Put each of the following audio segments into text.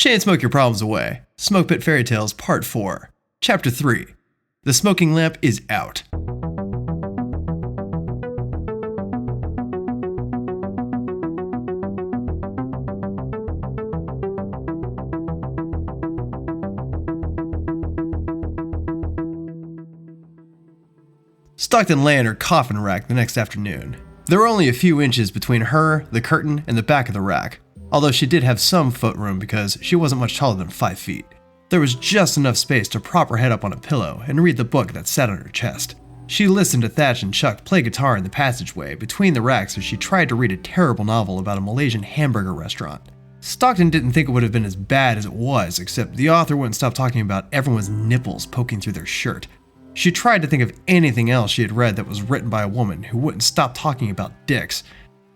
Chain Smoke Your Problems Away. Smoke Pit Fairy Tales Part 4. Chapter 3. The Smoking Lamp is Out. Stockton lay in her coffin rack the next afternoon. There were only a few inches between her, the curtain, and the back of the rack, although she did have some footroom because she wasn't much taller than 5 feet. There was just enough space to prop her head up on a pillow and read the book that sat on her chest. She listened to Thatch and Chuck play guitar in the passageway between the racks as she tried to read a terrible novel about a Malaysian hamburger restaurant. Stockton didn't think it would have been as bad as it was, except the author wouldn't stop talking about everyone's nipples poking through their shirt. She tried to think of anything else she had read that was written by a woman who wouldn't stop talking about dicks,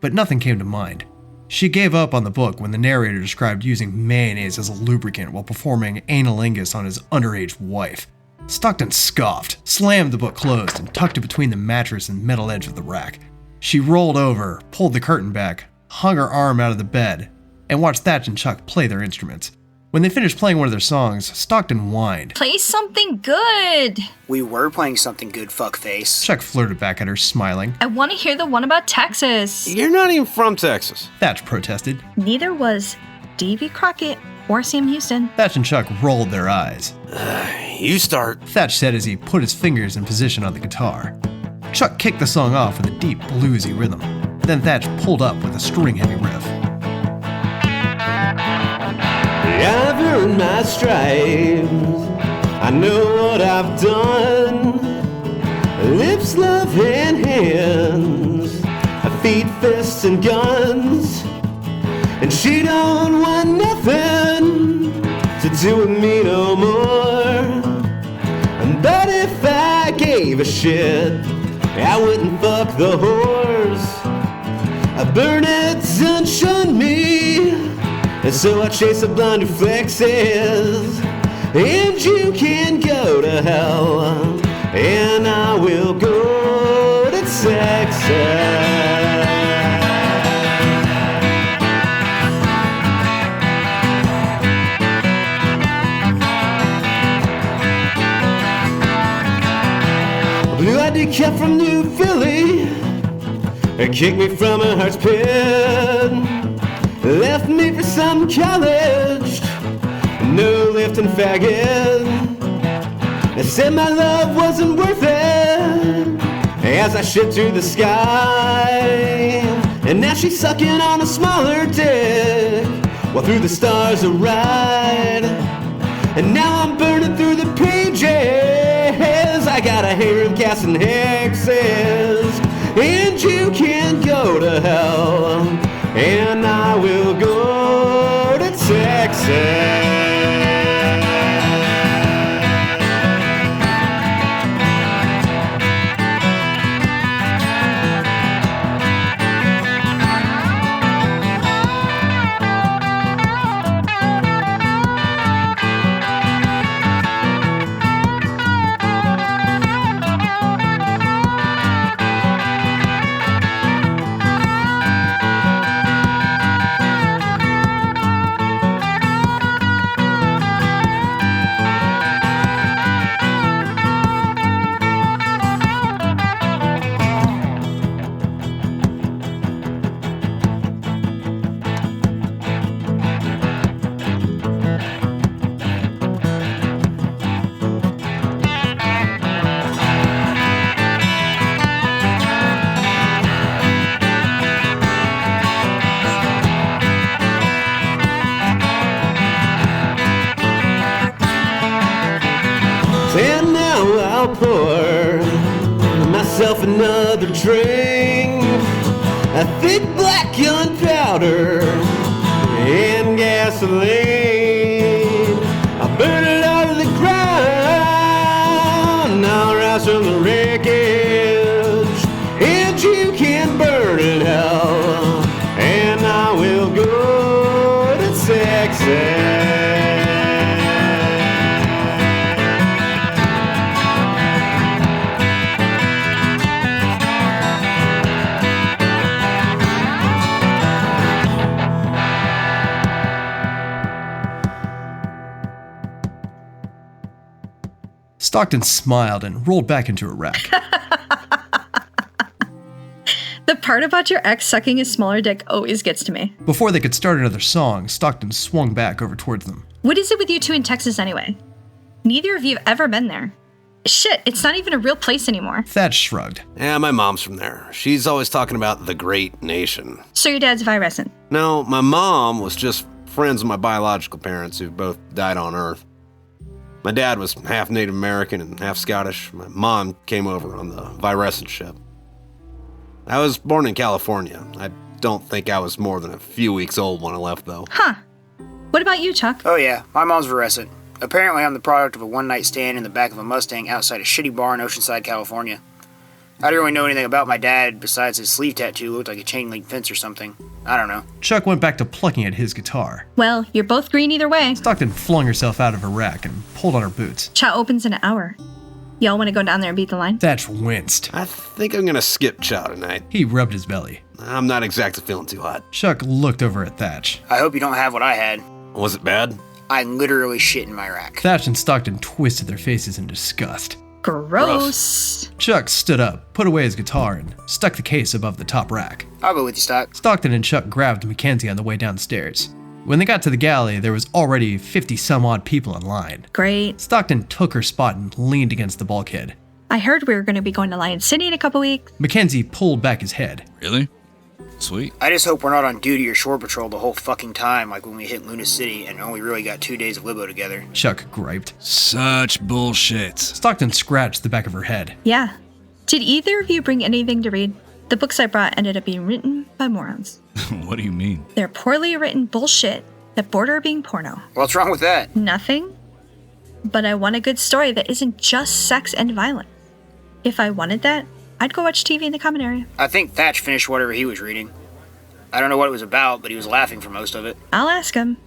but nothing came to mind. She gave up on the book when the narrator described using mayonnaise as a lubricant while performing analingus on his underage wife. Stockton scoffed, slammed the book closed, and tucked it between the mattress and metal edge of the rack. She rolled over, pulled the curtain back, hung her arm out of the bed, and watched Thatch and Chuck play their instruments. When they finished playing one of their songs, Stockton whined. Play something good! We were playing something good, fuckface. Chuck flirted back at her, smiling. I want to hear the one about Texas. You're not even from Texas. Thatch protested. Neither was Davy Crockett or Sam Houston. Thatch and Chuck rolled their eyes. You start. Thatch said as he put his fingers in position on the guitar. Chuck kicked the song off with a deep, bluesy rhythm. Then Thatch pulled up with a string-heavy riff. I've earned my stripes, I know what I've done. Lips, love, and hands, feet, fists, and guns. And she don't want nothing to do with me no more. But if I gave a shit, I wouldn't fuck the horse. Burnett done shunned me, and so I chase the blind reflexes. And you can go to hell, and I will go to Texas. Blue-eyed decaf from New Philly, kicked me from a heart's pit. Left me for some college, no lifting faggot. They said my love wasn't worth it as I shit through the sky. And now she's sucking on a smaller dick while through the stars I ride. And now I'm burning through the pages. I got a harem casting hexes. And you can go to hell, and I will go to Texas. And now I'll pour myself another drink, a thick black gunpowder and gasoline. I'll burn it out of the ground, I'll rise from the wreckage, and you can burn in hell, and I will go to Texas. Stockton smiled and rolled back into a rack. The part about your ex sucking his smaller dick always gets to me. Before they could start another song, Stockton swung back over towards them. What is it with you two in Texas anyway? Neither of you have ever been there. Shit, it's not even a real place anymore. Thatch shrugged. Yeah, my mom's from there. She's always talking about the great nation. So your dad's virescent. No, my mom was just friends with my biological parents who both died on Earth. My dad was half Native American and half Scottish. My mom came over on the virescent ship. I was born in California. I don't think I was more than a few weeks old when I left, though. Huh. What about you, Chuck? Oh yeah, my mom's virescent. Apparently I'm the product of a one-night stand in the back of a Mustang outside a shitty bar in Oceanside, California. I didn't really know anything about my dad besides his sleeve tattoo looked like a chain link fence or something. I don't know. Chuck went back to plucking at his guitar. Well, you're both green either way. Stockton flung herself out of her rack and pulled on her boots. Chat opens in an hour. Y'all want to go down there and beat the line? Thatch winced. I think I'm gonna skip chow tonight. He rubbed his belly. I'm not exactly feeling too hot. Chuck looked over at Thatch. I hope you don't have what I had. Was it bad? I literally shit in my rack. Thatch and Stockton twisted their faces in disgust. Gross. Chuck stood up, put away his guitar, and stuck the case above the top rack. I'll go with you, Stock. Stockton and Chuck grabbed McKenzie on the way downstairs. When they got to the galley, there was already 50-some-odd people in line. Great. Stockton took her spot and leaned against the bulkhead. I heard we were going to be going to Lion City in a couple weeks. McKenzie pulled back his head. Really? Sweet. I just hope we're not on duty or shore patrol the whole fucking time like when we hit Luna City and only really got 2 days of libo together. Chuck griped. Such bullshit. Stockton scratched the back of her head. Yeah. Did either of you bring anything to read? The books I brought ended up being written by morons. What do you mean? They're poorly written bullshit that border being porno. What's wrong with that? Nothing. But I want a good story that isn't just sex and violence. If I wanted that, I'd go watch TV in the common area. I think Thatch finished whatever he was reading. I don't know what it was about, but he was laughing for most of it. I'll ask him.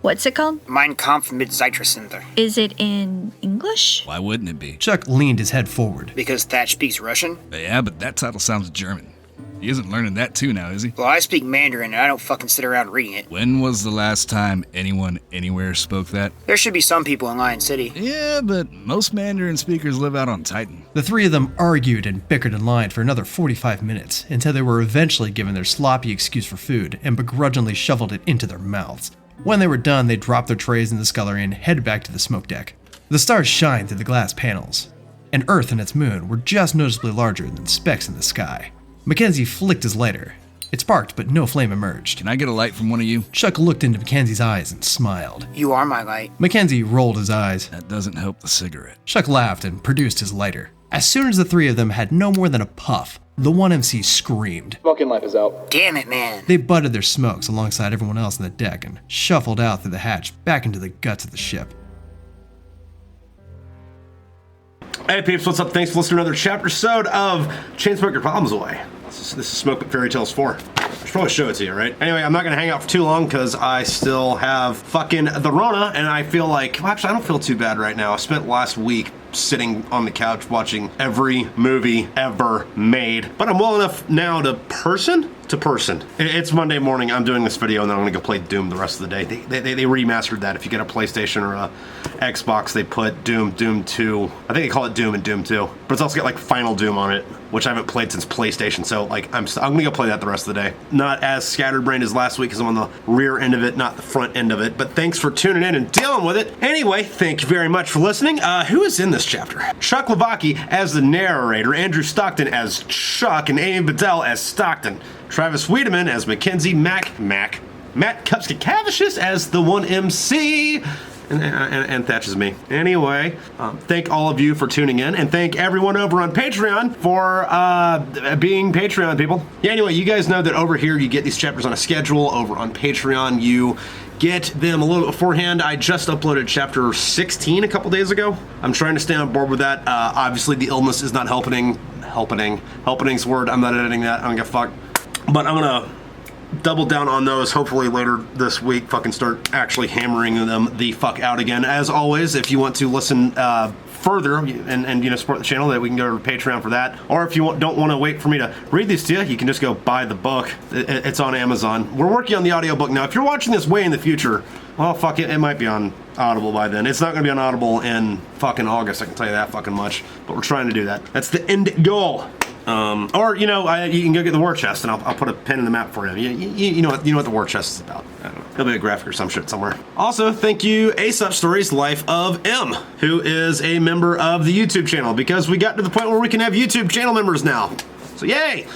What's it called? Mein Kampf mit Zeitracenter. Is it in English? Why wouldn't it be? Chuck leaned his head forward. Because Thatch speaks Russian? Yeah, but that title sounds German. He isn't learning that too now, is he? Well, I speak Mandarin and I don't fucking sit around reading it. When was the last time anyone anywhere spoke that? There should be some people in Lion City. Yeah, but most Mandarin speakers live out on Titan. The three of them argued and bickered in line for another 45 minutes until they were eventually given their sloppy excuse for food and begrudgingly shoveled it into their mouths. When they were done, they dropped their trays in the scullery and headed back to the smoke deck. The stars shined through the glass panels, and Earth and its moon were just noticeably larger than specks in the sky. McKenzie flicked his lighter. It sparked, but no flame emerged. Can I get a light from one of you? Chuck looked into Mackenzie's eyes and smiled. You are my light. Mackenzie rolled his eyes. That doesn't help the cigarette. Chuck laughed and produced his lighter. As soon as the three of them had no more than a puff, the one MC screamed. Smoking lamp is out. Damn it, man. They butted their smokes alongside everyone else on the deck and shuffled out through the hatch back into the guts of the ship. Hey peeps, what's up? Thanks for listening to another chapter episode of Chain Smoke Your Problems Away. This is Smoke But Fairy Tales 4. I should probably show it to you, right? Anyway, I'm not gonna hang out for too long because I still have fucking the Rona and I feel like, well, actually I don't feel too bad right now. I spent last week sitting on the couch watching every movie ever made, but I'm well enough now to person. It's Monday morning, I'm doing this video and then I'm gonna go play Doom the rest of the day. They remastered that. If you get a PlayStation or a Xbox, they put Doom 2, I think they call it Doom and Doom 2, but it's also got like Final Doom on it, which I haven't played since PlayStation, so like I'm gonna go play that the rest of the day. Not as scatterbrained as last week because I'm on the rear end of it, not the front end of it, but thanks for tuning in and dealing with it. Anyway, thank you very much for listening. Who is in this chapter? Chuck LaVoki as the narrator, Andrew Stockton as Chuck, and Amy Bedell as Stockton. Travis Weidemann as McKenzie, Matt Kupkicevicius as the one MC, and Thatch is me. Anyway, thank all of you for tuning in, and thank everyone over on Patreon for being Patreon people. Yeah, anyway, you guys know that over here you get these chapters on a schedule. Over on Patreon, you get them a little bit beforehand. I just uploaded chapter 16 a couple days ago. I'm trying to stay on board with that. Obviously, the illness is not helping's word. I'm not editing that. I don't give a fuck. But I'm gonna double down on those hopefully later this week. Fucking start actually hammering them the fuck out again. As always, if you want to listen further and you know support the channel, that we can go to Patreon for that. Or if you don't want to wait for me to read these to you, you can just go buy the book. It's on Amazon. We're working on the audiobook now. If you're watching this way in the future, Well, fuck it. It might be on Audible by then. It's not going to be on Audible in fucking August. I can tell you that fucking much. But we're trying to do that. That's the end goal. Or, you know, you can go get the war chest, and I'll put a pin in the map for you. You know what the war chest is about. I don't know. There'll be a graphic or some shit somewhere. Also, thank you, Aesop Stories Life of M, who is a member of the YouTube channel, because we got to the point where we can have YouTube channel members now. So, yay!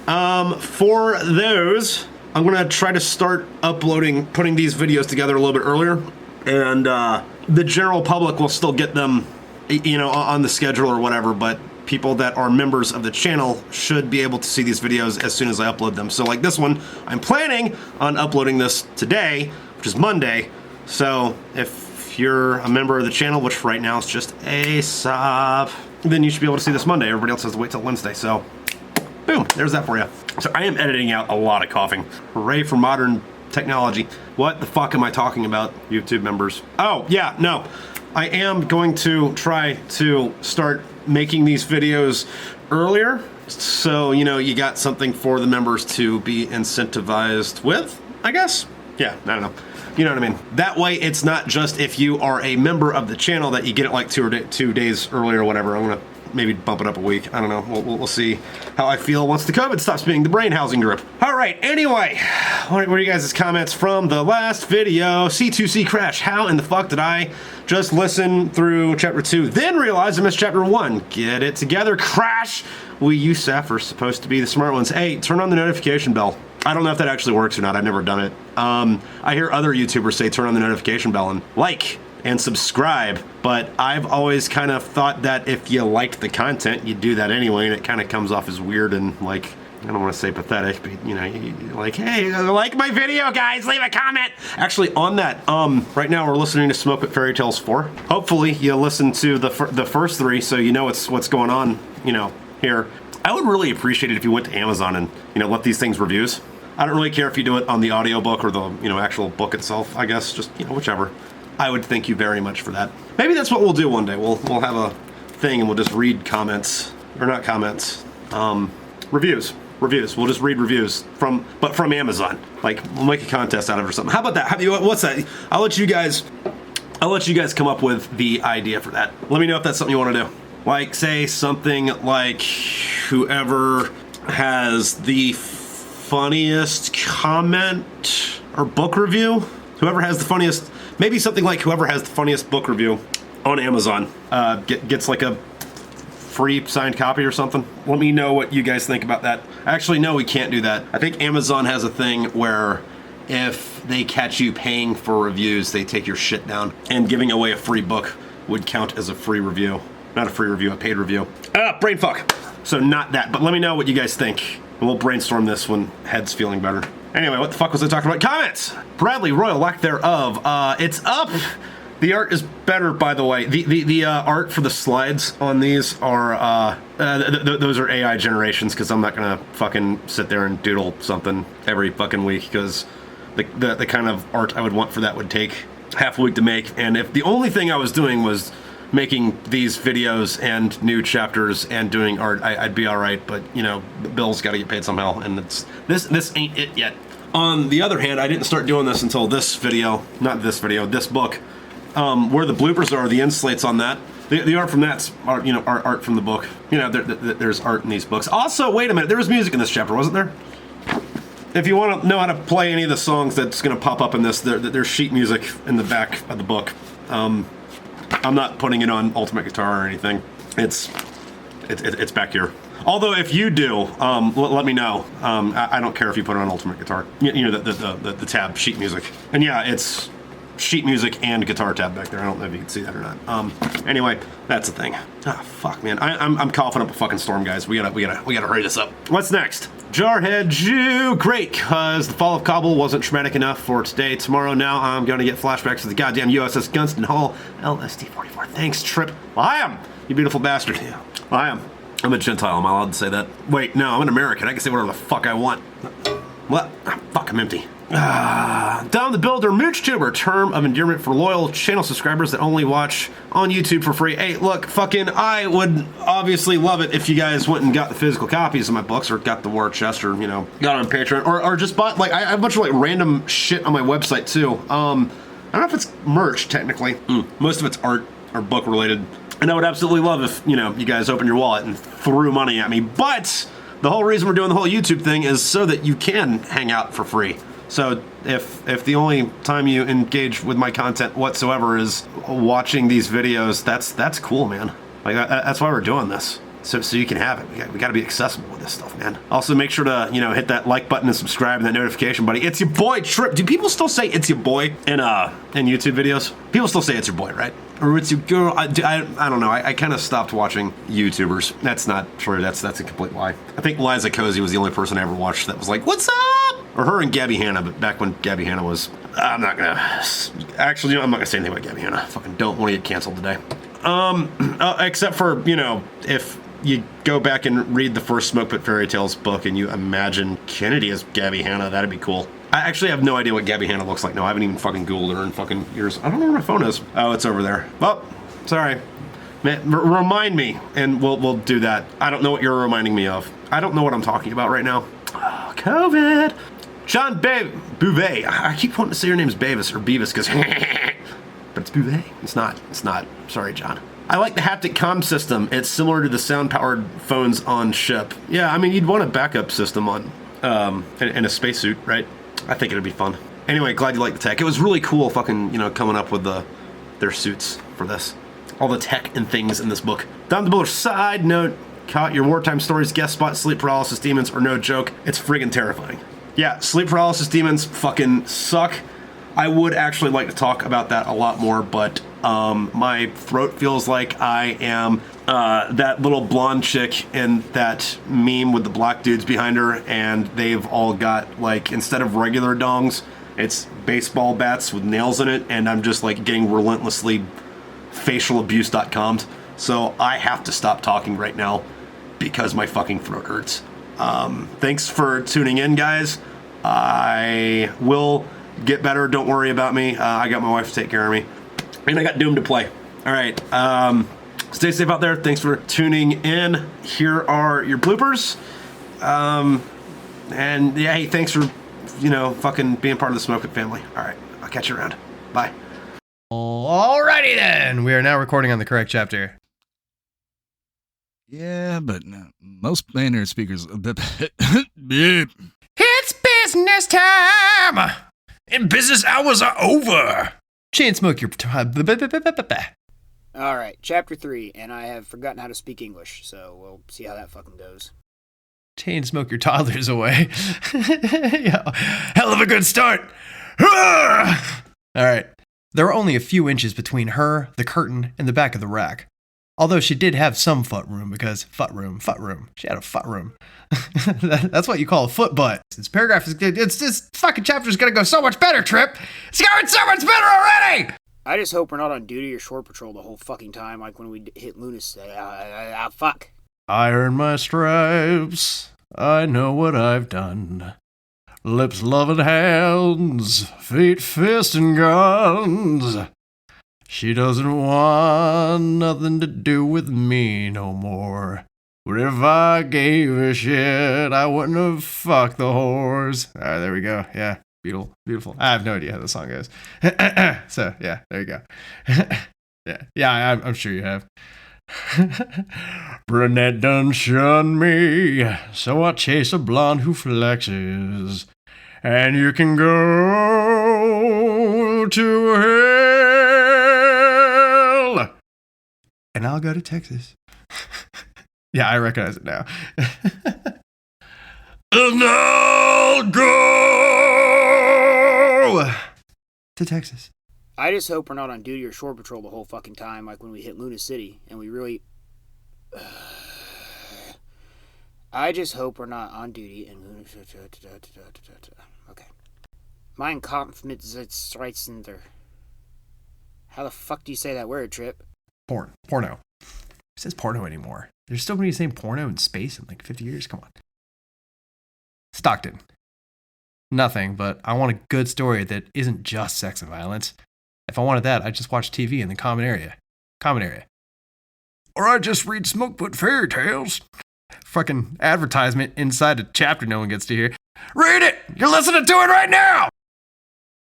For those, I'm going to try to start putting these videos together a little bit earlier, and the general public will still get them, you know, on the schedule or whatever, but people that are members of the channel should be able to see these videos as soon as I upload them. So like this one, I'm planning on uploading this today, which is Monday. So if you're a member of the channel, which right now is just Aesop, then you should be able to see this Monday. Everybody else has to wait till Wednesday. So boom, there's that for you. So I am editing out a lot of coughing. Hooray for modern technology. What the fuck am I talking about, YouTube members? Oh, yeah, no. I am going to try to start making these videos earlier, so you know you got something for the members to be incentivized with, I guess. Yeah, I don't know. You know what I mean? That way it's not just if you are a member of the channel that you get it like 2 days earlier or whatever. I'm gonna maybe bump it up a week. I don't know. We'll see how I feel once the COVID stops being the brain housing group. All right, anyway, what are you guys' comments from the last video? C2C Crash, how in the fuck did I just listen through chapter 2, then realize I missed chapter 1? Get it together, Crash! We USAF are supposed to be the smart ones. Hey, turn on the notification bell. I don't know if that actually works or not. I've never done it. I hear other YouTubers say turn on the notification bell and like and subscribe, but I've always kind of thought that if you liked the content, you do that anyway, and it kind of comes off as weird and like, I don't want to say pathetic, but you know, you're like, hey, like my video, guys, leave a comment. Actually, on that, right now we're listening to Smoke With Fairy Tales 4. Hopefully you listen to the first 3, so you know what's going on, you know, here. I would really appreciate it if you went to Amazon and, you know, let these things reviews. I don't really care if you do it on the audiobook or the, you know, actual book itself, I guess, just, you know, whichever. I would thank you very much for that. Maybe that's what we'll do one day. We'll have a thing and we'll just read comments, or not comments, reviews. We'll just read reviews from Amazon. Like, we'll make a contest out of it or something. How about that? What's that? I'll let you guys come up with the idea for that. Let me know if that's something you want to do. Like, say something like whoever has the funniest comment or book review. Whoever has the funniest, maybe something like whoever has the funniest book review on Amazon gets like a free signed copy or something. Let me know what you guys think about that. Actually, no, we can't do that. I think Amazon has a thing where if they catch you paying for reviews, they take your shit down. And giving away a free book would count as a free review. Not a free review, a paid review. Brain fuck. So not that, but let me know what you guys think. And we'll brainstorm this when head's feeling better. Anyway, what the fuck was I talking about? Comments! Bradley Royal, lack thereof. It's up! The art is better, by the way. The art for the slides on these are, those are AI generations, because I'm not gonna fucking sit there and doodle something every fucking week, because the kind of art I would want for that would take half a week to make, and if the only thing I was doing was making these videos and new chapters and doing art, I'd be alright, but, you know, the bills gotta get paid somehow, and this ain't it yet. On the other hand, I didn't start doing this until this video, this book, where the bloopers are, the end slates on that. The art from that's art, you know, art from the book. You know, there's art in these books. Also, wait a minute, there was music in this chapter, wasn't there? If you want to know how to play any of the songs that's going to pop up in this, there's sheet music in the back of the book. I'm not putting it on Ultimate Guitar or anything. It's back here. Although if you do, let me know. I don't care if you put it on Ultimate Guitar. You know, the tab, sheet music. And yeah, it's sheet music and guitar tab back there. I don't know if you can see that or not. Anyway, that's the thing. Ah, fuck, man. I'm coughing up a fucking storm, guys. We gotta hurry this up. What's next? Jarhead Jew. Great, cause the fall of Kabul wasn't traumatic enough for today. Tomorrow now I'm gonna get flashbacks to the goddamn USS Gunston Hall LSD-44. Thanks, Trip. Well, I am, you beautiful bastard. Yeah, I am. I'm a Gentile. Am I allowed to say that? Wait, no, I'm an American. I can say whatever the fuck I want. What? Fuck, I'm empty. Down the Builder, MoochTuber, term of endearment for loyal channel subscribers that only watch on YouTube for free. Hey, look, fucking, I would obviously love it if you guys went and got the physical copies of my books, or got the war chest, or, you know, got it on Patreon, or just bought, like, I have a bunch of, like, random shit on my website, too. I don't know if it's merch, technically. Most of it's art or book related. And I would absolutely love if, you guys opened your wallet and threw money at me. But the whole reason we're doing the whole YouTube thing is so that you can hang out for free. So if the only time you engage with my content whatsoever is watching these videos, that's cool, man. Like that's why we're doing this. So you can have it. We got to be accessible with this stuff, man. Also, make sure to hit that like button and subscribe and that notification, buddy. It's your boy Trip. Do people still say it's your boy in YouTube videos? People still say it's your boy, right? Or it's your girl. I don't know. I kind of stopped watching YouTubers. That's not true. That's a complete lie. I think Liza Cozy was the only person I ever watched that was like, "What's up?" Or her and Gabby Hanna. But back when Gabby Hanna was, I'm not gonna say anything about Gabby Hanna. Fucking don't want to get canceled today. Except for if you go back and read the first Smoke Pit Fairy Tales book and you imagine Kennedy as Gabby Hanna, that'd be cool. I actually have no idea what Gabby Hanna looks like. No, I haven't even fucking Googled her in fucking years. I don't know where my phone is. Oh, it's over there. Well, sorry. Man, remind me, and we'll do that. I don't know what you're reminding me of. I don't know what I'm talking about right now. Oh, COVID. John Bouvet. I keep wanting to say your name's Beavis or Beavis because, but it's Bouvet. It's not. Sorry, John. I like the haptic comm system. It's similar to the sound-powered phones on ship. Yeah, I mean, you'd want a backup system on in a spacesuit, right? I think it'd be fun. Anyway, glad you like the tech. It was really cool fucking, coming up with their suits for this. All the tech and things in this book. Down the below side note, caught your wartime stories, guest spot, sleep paralysis demons are no joke. It's friggin' terrifying. Yeah, sleep paralysis demons fucking suck. I would actually like to talk about that a lot more, but my throat feels like I am that little blonde chick in that meme with the black dudes behind her, and they've all got, like, instead of regular dongs, it's baseball bats with nails in it, and I'm just, like, getting relentlessly facialabuse.com'd. So I have to stop talking right now because my fucking throat hurts. Thanks for tuning in, guys. I will get better. Don't worry about me. I got my wife to take care of me. And I got Doom to play. All right. Stay safe out there. Thanks for tuning in. Here are your bloopers. And yeah, hey, thanks for, fucking being part of the Smoke It family. All right. I'll catch you around. Bye. Alrighty then. We are now recording on the correct chapter. Yeah, but most Spaniard speakers. It's business time! And business hours are over! Chain smoke your... Alright, chapter 3, and I have forgotten how to speak English, so we'll see how that fucking goes. Chain smoke your toddlers away. Yeah, hell of a good start! Alright. There were only a few inches between her, the curtain, and the back of the rack. Although she did have some foot room because foot room. She had a foot room. That's what you call a foot butt. This paragraph is good. This fucking chapter is gonna go so much better, Trip. It's going so much better already. I just hope we're not on duty or shore patrol the whole fucking time, like when we hit lunacy. Fuck. I earned my stripes. I know what I've done. Lips, loving hands, feet, fists, and guns. She doesn't want nothing to do with me no more. But if I gave a shit, I wouldn't have fucked the whores. Alright, there we go. Yeah, beautiful. I have no idea how the song goes. So, yeah, there you go. Yeah, I'm sure you have. Brunette done shunned me, so I chase a blonde who flexes. And you can go to hell. And I'll go to Texas. Yeah, I recognize it now. And I'll go to Texas. I just hope we're not on duty or shore patrol the whole fucking time, like when we hit Luna City, and we really... I just hope we're not on duty and... Okay. Mein Kampfmittelstreitzender. How the fuck do you say that word, Trip? Porno. Who says porno anymore? There's still going to be saying porno in space in like 50 years. Come on. Stockton. Nothing, but I want a good story that isn't just sex and violence. If I wanted that, I'd just watch TV in the common area. Or I'd just read Smokeput Fairy Tales. Fucking advertisement inside a chapter no one gets to hear. Read it! You're listening to it right now!